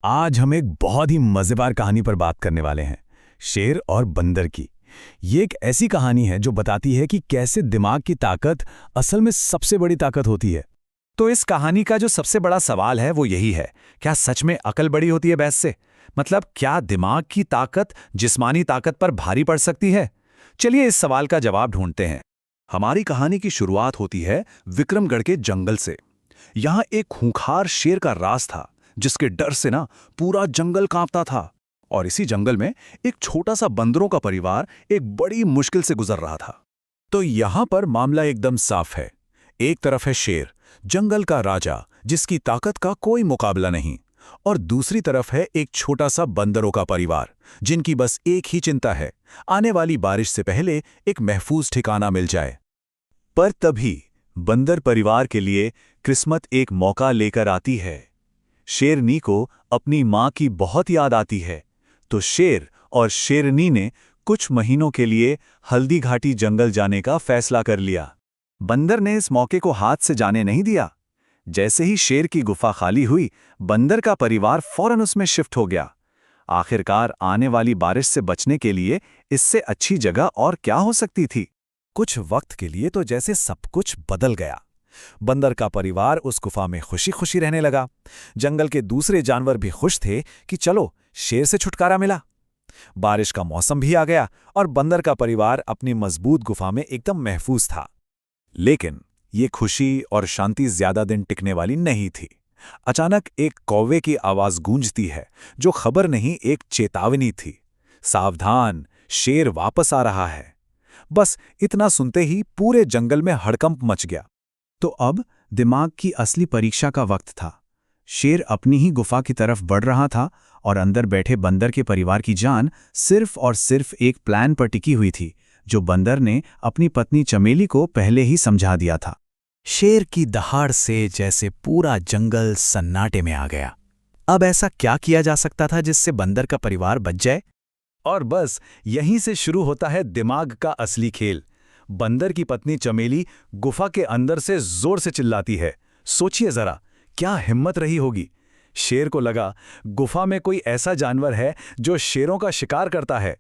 आज हम एक बहुत ही मजेदार कहानी पर बात करने वाले हैं, शेर और बंदर की। ये एक ऐसी कहानी है जो बताती है कि कैसे दिमाग की ताकत असल में सबसे बड़ी ताकत होती है। तो इस कहानी का जो सबसे बड़ा सवाल है वो यही है, क्या सच में अकल बड़ी होती है बहस से? मतलब क्या दिमाग की ताकत जिस्मानी ताकत पर भारी पड़ सकती है? चलिए इस सवाल का जवाब ढूंढते हैं। हमारी कहानी की शुरुआत होती है विक्रमगढ़ के जंगल से। यहाँ एक खूंखार शेर का राज था, जिसके डर से ना पूरा जंगल कांपता था। और इसी जंगल में एक छोटा सा बंदरों का परिवार एक बड़ी मुश्किल से गुजर रहा था। तो यहाँ पर मामला एकदम साफ है। एक तरफ है शेर, जंगल का राजा, जिसकी ताकत का कोई मुकाबला नहीं, और दूसरी तरफ है एक छोटा सा बंदरों का परिवार, जिनकी बस एक ही चिंता है, आने वाली बारिश से पहले एक महफूज ठिकाना मिल जाए। पर तभी बंदर परिवार के लिए किस्मत एक मौका लेकर आती है। शेरनी को अपनी मां की बहुत याद आती है, तो शेर और शेरनी ने कुछ महीनों के लिए हल्दी घाटी जंगल जाने का फैसला कर लिया। बंदर ने इस मौके को हाथ से जाने नहीं दिया। जैसे ही शेर की गुफा खाली हुई, बंदर का परिवार फौरन उसमें शिफ्ट हो गया। आखिरकार आने वाली बारिश से बचने के लिए इससे अच्छी जगह और क्या हो सकती थी। कुछ वक्त के लिए तो जैसे सब कुछ बदल गया। बंदर का परिवार उस गुफा में खुशी खुशी रहने लगा। जंगल के दूसरे जानवर भी खुश थे कि चलो शेर से छुटकारा मिला। बारिश का मौसम भी आ गया और बंदर का परिवार अपनी मजबूत गुफा में एकदम महफूज था। लेकिन ये खुशी और शांति ज्यादा दिन टिकने वाली नहीं थी। अचानक एक कौवे की आवाज गूंजती है, जो खबर नहीं एक चेतावनी थी। सावधान, शेर वापस आ रहा है। बस इतना सुनते ही पूरे जंगल में हड़कंप मच गया। तो अब दिमाग की असली परीक्षा का वक्त था। शेर अपनी ही गुफा की तरफ बढ़ रहा था और अंदर बैठे बंदर के परिवार की जान सिर्फ और सिर्फ एक प्लान पर टिकी हुई थी, जो बंदर ने अपनी पत्नी चमेली को पहले ही समझा दिया था। शेर की दहाड़ से जैसे पूरा जंगल सन्नाटे में आ गया। अब ऐसा क्या किया जा सकता था जिससे बंदर का परिवार बच जाए? और बस यहीं से शुरू होता है दिमाग का असली खेल। बंदर की पत्नी चमेली गुफा के अंदर से जोर से चिल्लाती है। सोचिए जरा, क्या हिम्मत रही होगी। शेर को लगा गुफा में कोई ऐसा जानवर है जो शेरों का शिकार करता है।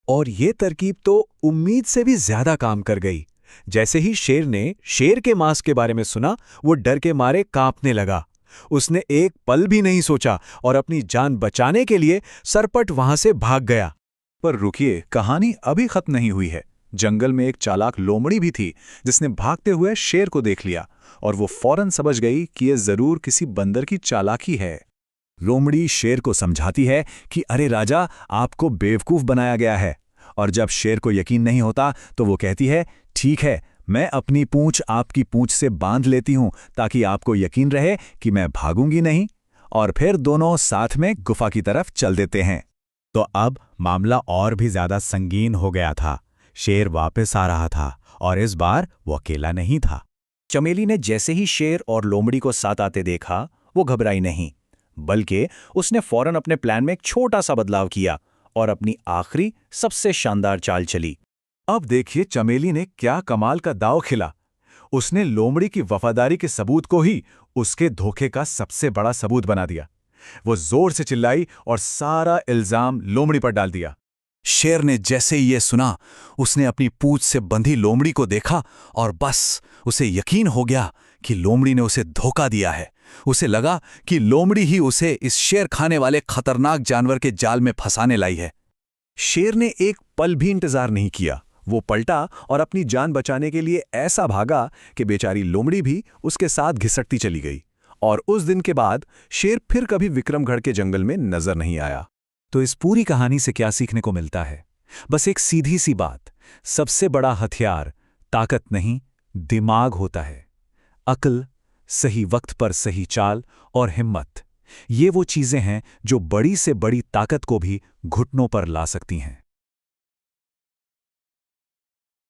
और ये तरकीब तो उम्मीद से भी ज्यादा काम कर गई। जैसे ही शेर ने शेर के मांस के बारे में सुना, वो डर के मारे कांपने लगा। उसने एक पल भी नहीं सोचा और अपनी जान बचाने के लिए सरपट वहां से भाग गया। पर रुकिए, कहानी अभी खत्म नहीं हुई है। जंगल में एक चालाक लोमड़ी भी थी, जिसने भागते हुए शेर को देख लिया और वो फौरन समझ गई कि यह जरूर किसी बंदर की चालाकी है। लोमड़ी शेर को समझाती है कि अरे राजा, आपको बेवकूफ बनाया गया है। और जब शेर को यकीन नहीं होता तो वो कहती है, ठीक है, मैं अपनी पूंछ आपकी पूंछ से बांध लेती हूं ताकि आपको यकीन रहे कि मैं भागूंगी नहीं। और फिर दोनों साथ में गुफा की तरफ चल देते हैं। तो अब मामला और भी ज्यादा संगीन हो गया था। शेर वापस आ रहा था और इस बार वो अकेला नहीं था। चमेली ने जैसे ही शेर और लोमड़ी को साथ आते देखा, वो घबराई नहीं, बल्कि उसने फौरन अपने प्लान में एक छोटा सा बदलाव किया और अपनी आखिरी सबसे शानदार चाल चली। अब देखिए चमेली ने क्या कमाल का दांव खिला। उसने लोमड़ी की वफादारी के सबूत को ही उसके धोखे का सबसे बड़ा सबूत बना दिया। वो जोर से चिल्लाई और सारा इल्जाम लोमड़ी पर डाल दिया। शेर ने जैसे ही ये सुना, उसने अपनी पूंछ से बंधी लोमड़ी को देखा और बस उसे यकीन हो गया कि लोमड़ी ने उसे धोखा दिया है। उसे लगा कि लोमड़ी ही उसे इस शेर खाने वाले खतरनाक जानवर के जाल में फंसाने लाई है। शेर ने एक पल भी इंतजार नहीं किया। वो पलटा और अपनी जान बचाने के लिए ऐसा भागा कि बेचारी लोमड़ी भी उसके साथ घिसटती चली गई। और उस दिन के बाद शेर फिर कभी विक्रमगढ़ के जंगल में नजर नहीं आया। तो इस पूरी कहानी से क्या सीखने को मिलता है? बस एक सीधी सी बात, सबसे बड़ा हथियार ताकत नहीं, दिमाग होता है। अक्ल, सही वक्त पर सही चाल और हिम्मत, ये वो चीजें हैं जो बड़ी से बड़ी ताकत को भी घुटनों पर ला सकती हैं।